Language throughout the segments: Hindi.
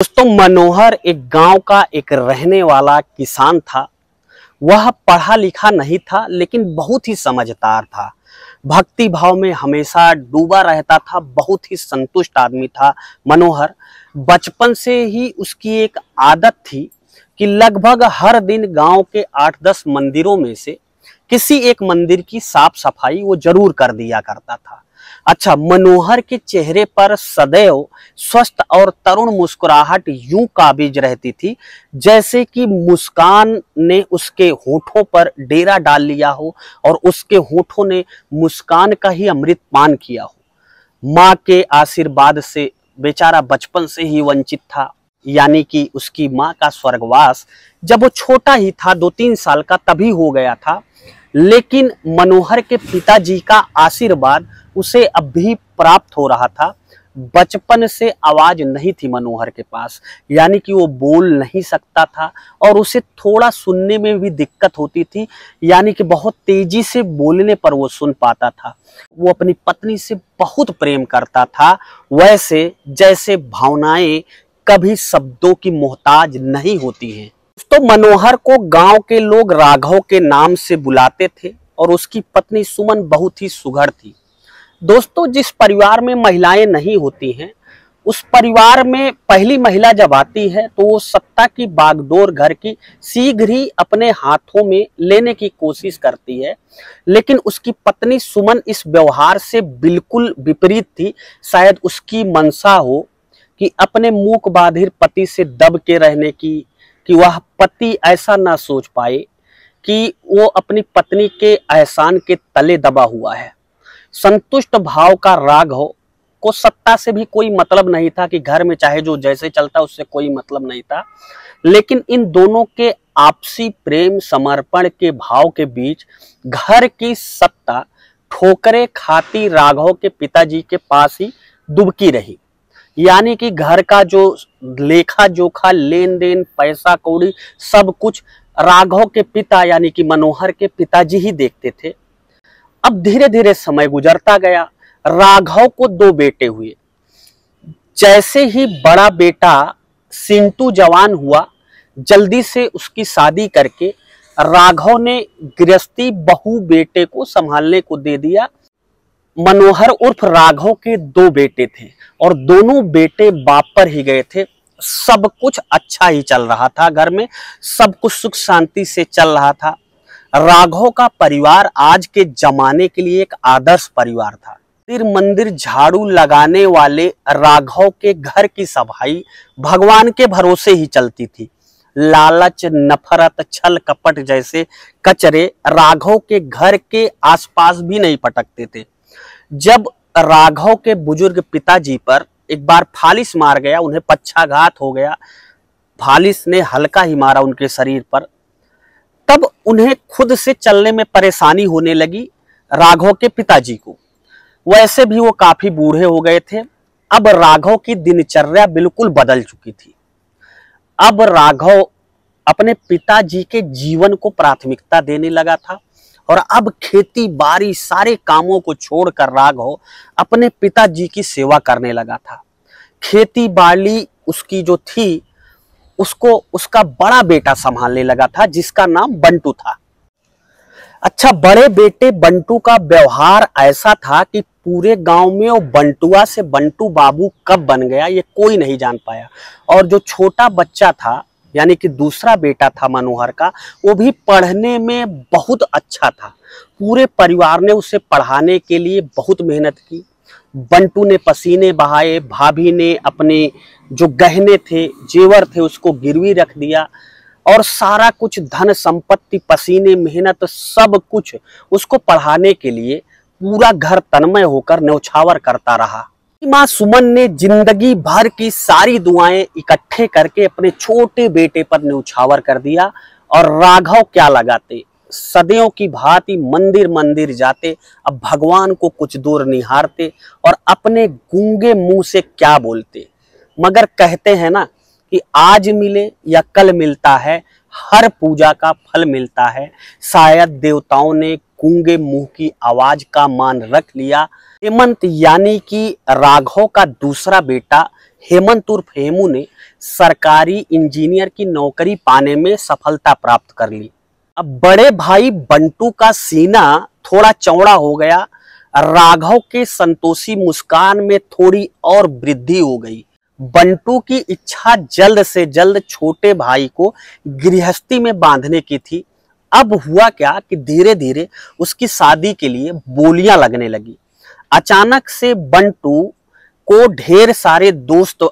दोस्तों, मनोहर एक गांव का एक रहने वाला किसान था। वह पढ़ा लिखा नहीं था, लेकिन बहुत ही समझदार था। भक्ति भाव में हमेशा डूबा रहता था। बहुत ही संतुष्ट आदमी था मनोहर। बचपन से ही उसकी एक आदत थी कि लगभग हर दिन गांव के 8-10 मंदिरों में से किसी एक मंदिर की साफ सफाई वो जरूर कर दिया करता था। अच्छा, मनोहर के चेहरे पर सदैव स्वस्थ और तरुण मुस्कुराहट यूं काबिज रहती थी जैसे कि मुस्कान ने उसके होठों पर डेरा डाल लिया हो और उसके होठों ने मुस्कान का ही अमृत पान किया हो। माँ के आशीर्वाद से बेचारा बचपन से ही वंचित था, यानी कि उसकी माँ का स्वर्गवास जब वो छोटा ही था, 2-3 साल का, तभी हो गया था। लेकिन मनोहर के पिताजी का आशीर्वाद उसे अब भी प्राप्त हो रहा था। बचपन से आवाज नहीं थी मनोहर के पास, यानी कि वो बोल नहीं सकता था और उसे थोड़ा सुनने में भी दिक्कत होती थी, यानी कि बहुत तेजी से बोलने पर वो सुन पाता था। वो अपनी पत्नी से बहुत प्रेम करता था, वैसे जैसे भावनाएं कभी शब्दों की मोहताज नहीं होती हैं। तो मनोहर को गांव के लोग राघव के नाम से बुलाते थे और उसकी पत्नी सुमन बहुत ही सुघड़ थी। दोस्तों, जिस परिवार में महिलाएं नहीं होती हैं, उस परिवार में पहली महिला जब आती है तो वो सत्ता की बागडोर घर की शीघ्र ही अपने हाथों में लेने की कोशिश करती है। लेकिन उसकी पत्नी सुमन इस व्यवहार से बिल्कुल विपरीत थी। शायद उसकी मंशा हो कि अपने मूक बाधिर पति से दब के रहने की, कि वह पति ऐसा ना सोच पाए कि वो अपनी पत्नी के एहसान के तले दबा हुआ है। संतुष्ट भाव का राघव को सत्ता से भी कोई मतलब नहीं था, कि घर में चाहे जो जैसे चलता उससे कोई मतलब नहीं था। लेकिन इन दोनों के आपसी प्रेम समर्पण के भाव के बीच घर की सत्ता ठोकरे खाती राघव के पिताजी के पास ही दुबकी रही। यानी कि घर का जो लेखा जोखा, लेन देन, पैसा कौड़ी, सब कुछ राघव के पिता यानी कि मनोहर के पिताजी ही देखते थे। अब धीरे धीरे समय गुजरता गया। राघव को 2 बेटे हुए। जैसे ही बड़ा बेटा सिंटू जवान हुआ, जल्दी से उसकी शादी करके राघव ने गृहस्थी बहू बेटे को संभालने को दे दिया। मनोहर उर्फ राघव के 2 बेटे थे और दोनों बेटे बाप पर ही गए थे। सब कुछ अच्छा ही चल रहा था, घर में सब कुछ सुख शांति से चल रहा था। राघव का परिवार आज के जमाने के लिए एक आदर्श परिवार था। मंदिर झाड़ू लगाने वाले राघव के घर की सफाई भगवान के भरोसे ही चलती थी। लालच, नफरत, छल कपट जैसे कचरे राघव के घर के आसपास भी नहीं पटकते थे। जब राघव के बुजुर्ग पिताजी पर एक बार फालिस मार गया, उन्हें पक्षाघात हो गया, फालिस ने हल्का ही मारा उनके शरीर पर, तब उन्हें खुद से चलने में परेशानी होने लगी राघव के पिताजी को। वैसे भी वो काफी बूढ़े हो गए थे। अब राघव की दिनचर्या बिल्कुल बदल चुकी थी। अब राघव अपने पिताजी के जीवन को प्राथमिकता देने लगा था और अब खेती बाड़ी सारे कामों को छोड़कर राघव अपने पिताजी की सेवा करने लगा था। खेती बाड़ी उसकी जो थी, उसको उसका बड़ा बेटा संभालने लगा था, जिसका नाम बंटू था। अच्छा, बड़े बेटे बंटू का व्यवहार ऐसा था कि पूरे गांव में वो बंटुआ से बंटू बाबू कब बन गया ये कोई नहीं जान पाया। और जो छोटा बच्चा था, यानी कि दूसरा बेटा था मनोहर का, वो भी पढ़ने में बहुत अच्छा था। पूरे परिवार ने उसे पढ़ाने के लिए बहुत मेहनत की। बंटू ने पसीने बहाए, भाभी ने अपने जो गहने थे, जेवर थे, उसको गिरवी रख दिया और सारा कुछ धन संपत्ति, पसीने, मेहनत, सब कुछ उसको पढ़ाने के लिए पूरा घर तन्मय होकर न्यौछावर करता रहा। माँ सुमन ने जिंदगी भर की सारी दुआएं इकट्ठे करके अपने छोटे बेटे पर न्यौछावर कर दिया। और राघव क्या लगाते, सदियों की भांति मंदिर मंदिर जाते, अब भगवान को कुछ दूर निहारते और अपने गूंगे मुंह से क्या बोलते। मगर कहते हैं ना कि आज मिले या कल मिलता है, हर पूजा का फल मिलता है। शायद देवताओं ने गूंगे मुंह की आवाज का मान रख लिया। हेमंत यानी कि राघव का दूसरा बेटा हेमंत उर्फ हेमू ने सरकारी इंजीनियर की नौकरी पाने में सफलता प्राप्त कर ली। अब बड़े भाई बंटू का सीना थोड़ा चौड़ा हो गया। राघव के संतोषी मुस्कान में थोड़ी और वृद्धि हो गई। बंटू की इच्छा जल्द से जल्द छोटे भाई को गृहस्थी में बांधने की थी। अब हुआ क्या कि धीरे धीरे उसकी शादी के लिए बोलियां लगने लगी। अचानक से बंटू को ढेर सारे दोस्त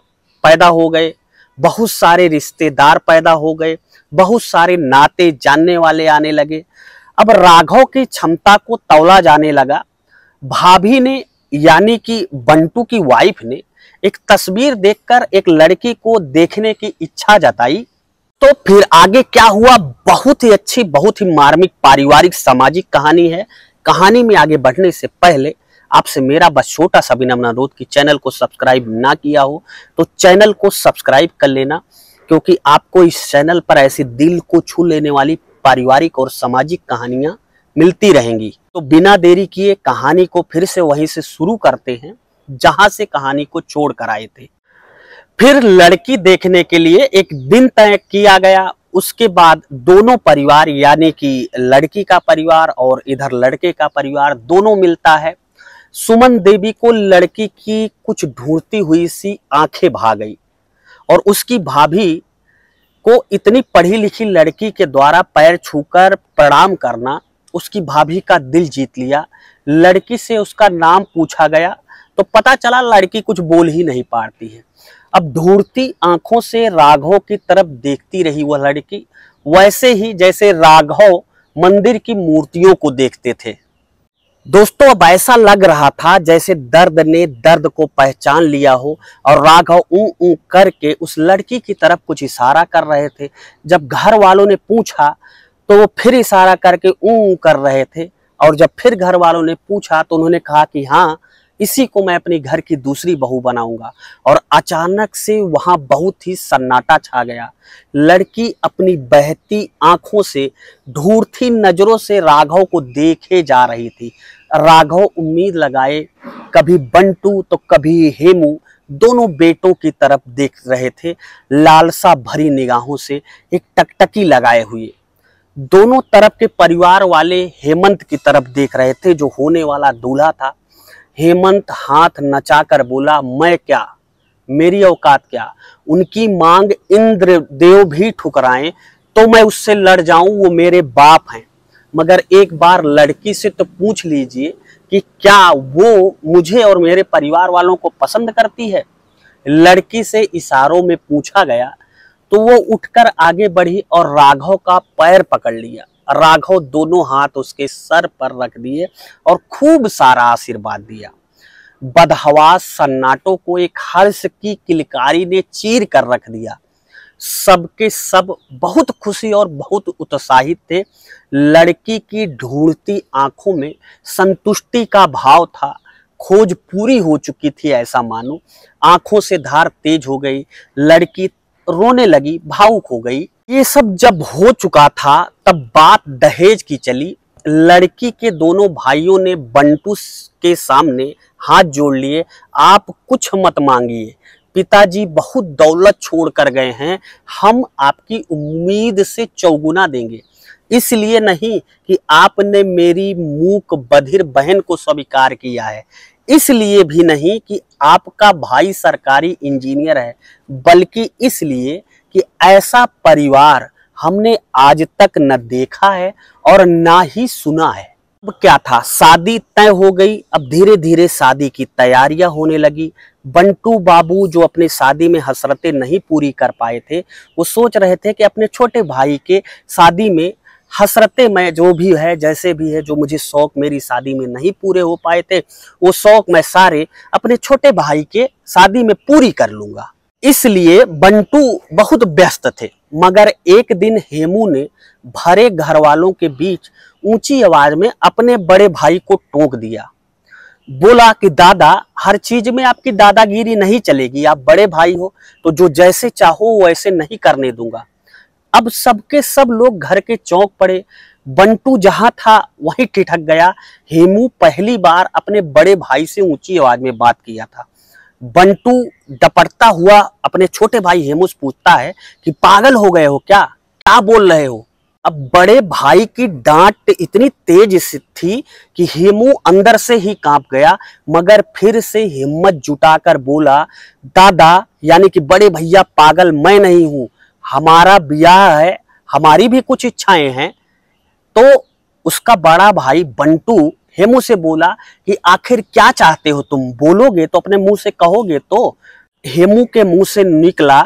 पैदा हो गए, बहुत सारे रिश्तेदार पैदा हो गए, बहुत सारे नाते जानने वाले आने लगे। अब राघव की क्षमता को तौला जाने लगा। भाभी ने यानी कि बंटू की वाइफ ने एक तस्वीर देखकर एक लड़की को देखने की इच्छा जताई। तो फिर आगे क्या हुआ, बहुत ही अच्छी, बहुत ही मार्मिक पारिवारिक सामाजिक कहानी है। कहानी में आगे बढ़ने से पहले आपसे मेरा बस छोटा सा विनम्र अनुरोध कि चैनल को सब्सक्राइब ना किया हो तो चैनल को सब्सक्राइब कर लेना, क्योंकि आपको इस चैनल पर ऐसी दिल को छू लेने वाली पारिवारिक और सामाजिक कहानियां मिलती रहेंगी। तो बिना देरी किए कहानी को फिर से वहीं से शुरू करते हैं जहां से कहानी को छोड़ कर आए थे। फिर लड़की देखने के लिए एक दिन तय किया गया। उसके बाद दोनों परिवार यानी कि लड़की का परिवार और इधर लड़के का परिवार दोनों मिलता है। सुमन देवी को लड़की की कुछ ढूंढती हुई सी आंखें भा गई और उसकी भाभी को इतनी पढ़ी लिखी लड़की के द्वारा पैर छूकर प्रणाम करना उसकी भाभी का दिल जीत लिया। लड़की से उसका नाम पूछा गया तो पता चला लड़की कुछ बोल ही नहीं पाती है। अब ढूंढती आंखों से राघव की तरफ देखती रही वह लड़की, वैसे ही जैसे राघव मंदिर की मूर्तियों को देखते थे। दोस्तों अब ऐसा लग रहा था जैसे दर्द ने दर्द को पहचान लिया हो और राघव ऊ ऊ करके उस लड़की की तरफ कुछ इशारा कर रहे थे। जब घर वालों ने पूछा तो वो फिर इशारा करके ऊ कर रहे थे और जब फिर घर वालों ने पूछा तो उन्होंने कहा कि हाँ, इसी को मैं अपनी घर की दूसरी बहू बनाऊंगा। और अचानक से वहां बहुत ही सन्नाटा छा गया। लड़की अपनी बहती आंखों से ढूंढती नजरों से राघव को देखे जा रही थी। राघव उम्मीद लगाए कभी बंटू तो कभी हेमू दोनों बेटों की तरफ देख रहे थे, लालसा भरी निगाहों से एक टकटकी लगाए हुए। दोनों तरफ के परिवार वाले हेमंत की तरफ देख रहे थे जो होने वाला दूल्हा था। हेमंत हाथ नचाकर बोला, मैं क्या, मेरी औकात क्या, उनकी मांग इंद्र देव भी ठुकराएं तो मैं उससे लड़ जाऊं, वो मेरे बाप हैं। मगर एक बार लड़की से तो पूछ लीजिए कि क्या वो मुझे और मेरे परिवार वालों को पसंद करती है। लड़की से इशारों में पूछा गया तो वो उठकर आगे बढ़ी और राघव का पैर पकड़ लिया। राघव दोनों हाथ उसके सर पर रख दिए और खूब सारा आशीर्वाद दिया। बदहवास सन्नाटों को एक हर्ष की किलकारी ने चीर कर रख दिया। सबके सब बहुत खुशी और बहुत उत्साहित थे। लड़की की ढूंढती आंखों में संतुष्टि का भाव था। खोज पूरी हो चुकी थी ऐसा मानो। आंखों से धार तेज हो गई, लड़की रोने लगी, भावुक हो गई। ये सब जब हो चुका था तब बात दहेज की चली। लड़की के दोनों भाइयों ने बंटू के सामने हाथ जोड़ लिए, आप कुछ मत मांगिए, पिताजी बहुत दौलत छोड़ कर गए हैं, हम आपकी उम्मीद से चौगुना देंगे। इसलिए नहीं कि आपने मेरी मूक बधिर बहन को स्वीकार किया है, इसलिए भी नहीं कि आपका भाई सरकारी इंजीनियर है, बल्कि इसलिए कि ऐसा परिवार हमने आज तक न देखा है और ना ही सुना है। अब क्या था, शादी तय हो गई। अब धीरे धीरे शादी की तैयारियां होने लगी। बंटू बाबू जो अपनी शादी में हसरतें नहीं पूरी कर पाए थे, वो सोच रहे थे कि अपने छोटे भाई के शादी में हसरतें मैं जो भी है जैसे भी है, जो मुझे शौक मेरी शादी में नहीं पूरे हो पाए थे, वो शौक मैं सारे अपने छोटे भाई के शादी में पूरी कर लूंगा। इसलिए बंटू बहुत व्यस्त थे। मगर एक दिन हेमू ने भरे घर वालों के बीच ऊंची आवाज में अपने बड़े भाई को टोक दिया। बोला कि दादा, हर चीज में आपकी दादागिरी नहीं चलेगी, आप बड़े भाई हो तो जो जैसे चाहो वैसे नहीं करने दूंगा। अब सबके सब लोग घर के चौंक पड़े। बंटू जहां था वहीं ठिठक गया। हेमू पहली बार अपने बड़े भाई से ऊंची आवाज में बात किया था। बंटू डपटता हुआ अपने छोटे भाई हेमू से पूछता है कि पागल हो गए हो क्या, क्या बोल रहे हो। अब बड़े भाई की डांट इतनी तेज थी कि हेमू अंदर से ही कांप गया, मगर फिर से हिम्मत जुटाकर बोला, दादा यानी कि बड़े भैया पागल मैं नहीं हूं, हमारा ब्याह है, हमारी भी कुछ इच्छाएं हैं। तो उसका बड़ा भाई बंटू हेमू से बोला कि आखिर क्या चाहते हो तुम, बोलोगे तो अपने मुंह से कहोगे तो। हेमू के मुंह से निकला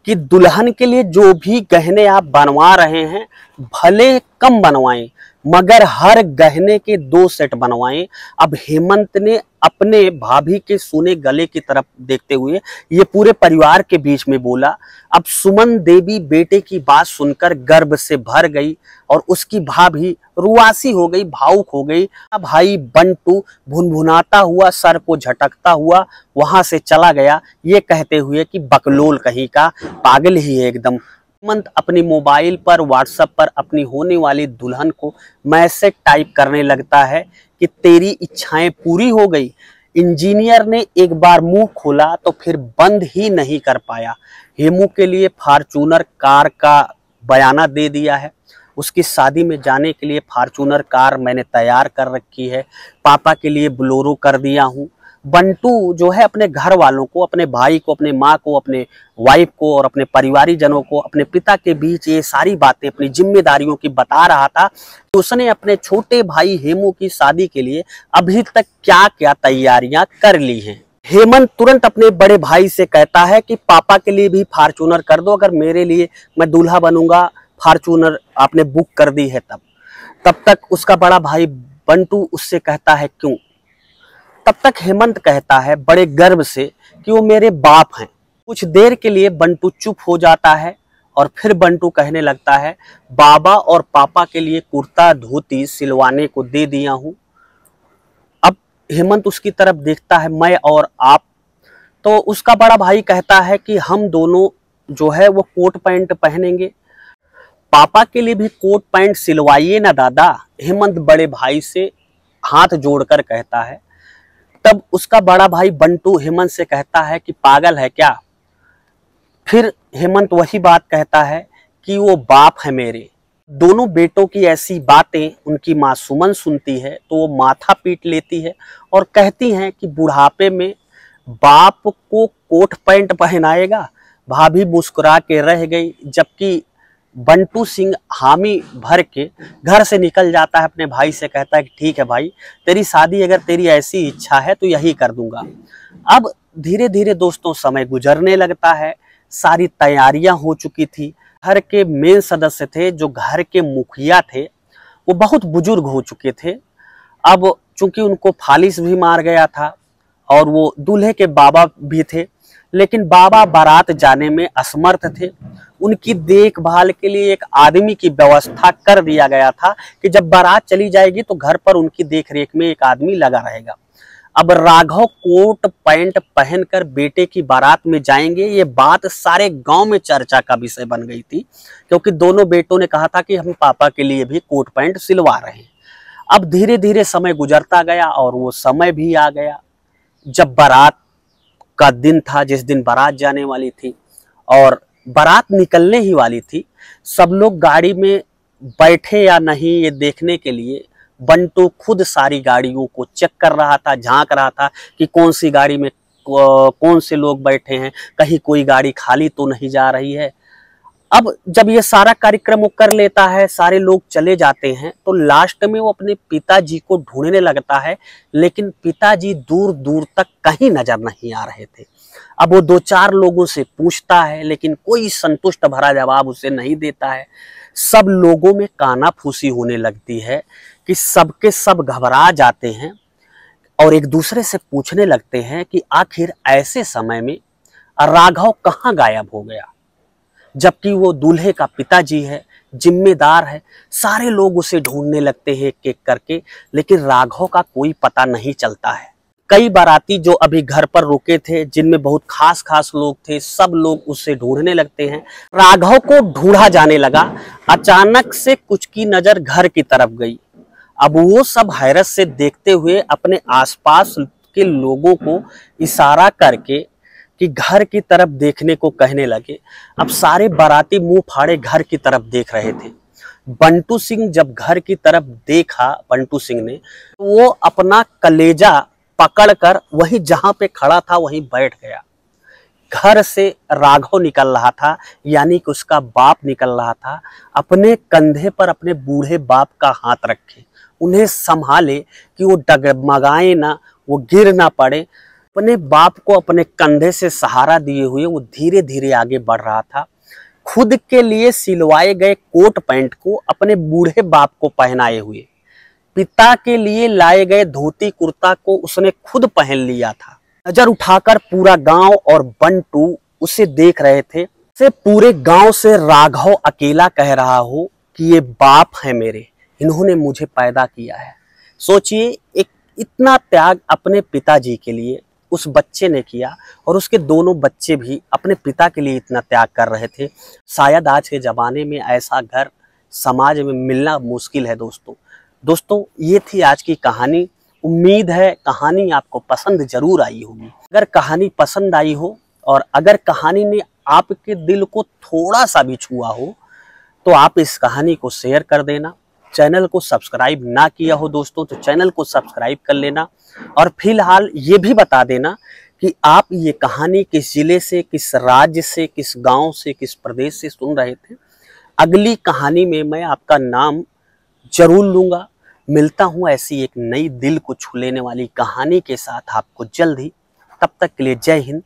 कि दुल्हन के लिए जो भी गहने आप बनवा रहे हैं भले कम बनवाएं, मगर हर गहने के 2 सेट बनवाएं। अब हेमंत ने अपने भाभी के सोने गले की तरफ देखते हुए ये पूरे परिवार के बीच में बोला। अब सुमन देवी बेटे की बात सुनकर गर्व से भर गई और उसकी भाभी रुआसी हो गई, भावुक हो गई। अब भाई बंटू भुनभुनाता हुआ सर को झटकता हुआ वहां से चला गया, ये कहते हुए कि बकलोल कहीं का, पागल ही है एकदम। हेमंत अपनी मोबाइल पर व्हाट्सएप पर अपनी होने वाली दुल्हन को मैसेज टाइप करने लगता है कि तेरी इच्छाएं पूरी हो गई। इंजीनियर ने एक बार मुंह खोला तो फिर बंद ही नहीं कर पाया। हेमू के लिए फॉर्च्यूनर कार का बयाना दे दिया है, उसकी शादी में जाने के लिए फॉर्च्यूनर कार मैंने तैयार कर रखी है, पापा के लिए बोलेरो कर दिया हूँ। बंटू जो है अपने घर वालों को, अपने भाई को, अपने माँ को, अपने वाइफ को और अपने परिवारिक जनों को अपने पिता के बीच ये सारी बातें अपनी जिम्मेदारियों की बता रहा था कि उसने अपने छोटे भाई हेमू की शादी के लिए अभी तक क्या क्या तैयारियां कर ली हैं। हेमंत तुरंत अपने बड़े भाई से कहता है कि पापा के लिए भी फॉर्च्यूनर कर दो, अगर मेरे लिए मैं दूल्हा बनूंगा फॉर्च्यूनर आपने बुक कर दी है तब तक उसका बड़ा भाई बंटू उससे कहता है क्यों। तब तक हेमंत कहता है बड़े गर्व से कि वो मेरे बाप हैं। कुछ देर के लिए बंटू चुप हो जाता है और फिर बंटू कहने लगता है, बाबा और पापा के लिए कुर्ता धोती सिलवाने को दे दिया हूं। अब हेमंत उसकी तरफ देखता है, मैं और आप। तो उसका बड़ा भाई कहता है कि हम दोनों जो है वो कोट पैंट पहनेंगे, पापा के लिए भी कोट पैंट सिलवाइए ना दादा। हेमंत बड़े भाई से हाथ जोड़कर कहता है। तब उसका बड़ा भाई बंटू हेमंत से कहता है कि पागल है क्या। फिर हेमंत वही बात कहता है कि वो बाप है मेरे। दोनों बेटों की ऐसी बातें उनकी माँ सुमन सुनती है तो वो माथा पीट लेती है और कहती हैं कि बुढ़ापे में बाप को कोट पैंट पहनाएगा। भाभी मुस्कुरा के रह गई, जबकि बंटू सिंह हामी भर के घर से निकल जाता है, अपने भाई से कहता है कि ठीक है भाई, तेरी शादी अगर तेरी ऐसी इच्छा है तो यही कर दूंगा। अब धीरे धीरे दोस्तों समय गुजरने लगता है, सारी तैयारियां हो चुकी थी। घर के मेन सदस्य थे जो घर के मुखिया थे, वो बहुत बुजुर्ग हो चुके थे। अब चूंकि उनको फालिस भी मार गया था और वो दूल्हे के बाबा भी थे, लेकिन बाबा बारात जाने में असमर्थ थे। उनकी देखभाल के लिए एक आदमी की व्यवस्था कर दिया गया था कि जब बारात चली जाएगी तो घर पर उनकी देखरेख में एक आदमी लगा रहेगा। अब राघव कोट पैंट पहनकर बेटे की बारात में जाएंगे, ये बात सारे गांव में चर्चा का विषय बन गई थी, क्योंकि दोनों बेटों ने कहा था कि हम पापा के लिए भी कोट पैंट सिलवा रहे हैं। अब धीरे धीरे समय गुजरता गया और वो समय भी आ गया जब बारात का दिन था, जिस दिन बारात जाने वाली थी और बारात निकलने ही वाली थी। सब लोग गाड़ी में बैठे या नहीं ये देखने के लिए बंटू खुद सारी गाड़ियों को चेक कर रहा था, झांक रहा था कि कौन सी गाड़ी में कौन से लोग बैठे हैं, कहीं कोई गाड़ी खाली तो नहीं जा रही है। अब जब ये सारा कार्यक्रम वो कर लेता है, सारे लोग चले जाते हैं, तो लास्ट में वो अपने पिताजी को ढूंढने लगता है, लेकिन पिताजी दूर दूर तक कहीं नजर नहीं आ रहे थे। अब वो 2-4 लोगों से पूछता है, लेकिन कोई संतुष्ट भरा जवाब उसे नहीं देता है। सब लोगों में कानाफूसी होने लगती है कि सबके सब घबरा जाते हैं और एक दूसरे से पूछने लगते हैं कि आखिर ऐसे समय में राघव कहाँ गायब हो गया, जबकि वो दूल्हे का पिताजी है, जिम्मेदार है। सारे लोग उसे ढूंढने लगते हैं एक एक करके, लेकिन राघव का कोई पता नहीं चलता है। कई बाराती जो अभी घर पर रुके थे, जिनमें बहुत खास खास लोग थे, सब लोग उसे ढूंढने लगते हैं। राघव को ढूंढा जाने लगा। अचानक से कुछ की नजर घर की तरफ गई। अब वो सब हैरत से देखते हुए अपने आसपास के लोगों को इशारा करके कि घर की तरफ देखने को कहने लगे। अब सारे बाराती मुंह फाड़े घर की तरफ देख रहे थे। बंटू सिंह जब घर की तरफ देखा, बंटू सिंह ने, वो अपना कलेजा पकड़कर वहीं जहां पे खड़ा था वहीं बैठ गया। घर से राघव निकल रहा था, यानी कि उसका बाप निकल रहा था। अपने कंधे पर अपने बूढ़े बाप का हाथ रखे, उन्हें संभाले कि वो डगमगाए ना, वो गिर ना पड़े। अपने बाप को अपने कंधे से सहारा दिए हुए वो धीरे धीरे आगे बढ़ रहा था। खुद के लिए सिलवाए गए कोट पैंट को अपने बूढ़े बाप को पहनाए हुए, पिता के लिए लाए गए धोती कुर्ता को उसने खुद पहन लिया था। नजर उठाकर पूरा गांव और बंटू उसे देख रहे थे। से पूरे गांव से राघव अकेला कह रहा हो कि ये बाप है मेरे, इन्होंने मुझे पैदा किया है। सोचिए, एक इतना त्याग अपने पिताजी के लिए उस बच्चे ने किया, और उसके दोनों बच्चे भी अपने पिता के लिए इतना त्याग कर रहे थे। शायद आज के ज़माने में ऐसा घर समाज में मिलना मुश्किल है दोस्तों। ये थी आज की कहानी। उम्मीद है कहानी आपको पसंद जरूर आई होगी। अगर कहानी पसंद आई हो और अगर कहानी ने आपके दिल को थोड़ा सा भी छुआ हो तो आप इस कहानी को शेयर कर देना। चैनल को सब्सक्राइब ना किया हो दोस्तों तो चैनल को सब्सक्राइब कर लेना। और फिलहाल ये भी बता देना कि आप ये कहानी किस जिले से, किस राज्य से, किस गांव से, किस प्रदेश से सुन रहे थे। अगली कहानी में मैं आपका नाम जरूर लूंगा। मिलता हूं ऐसी एक नई दिल को छू लेने वाली कहानी के साथ आपको जल्द ही। तब तक के लिए जय हिंद।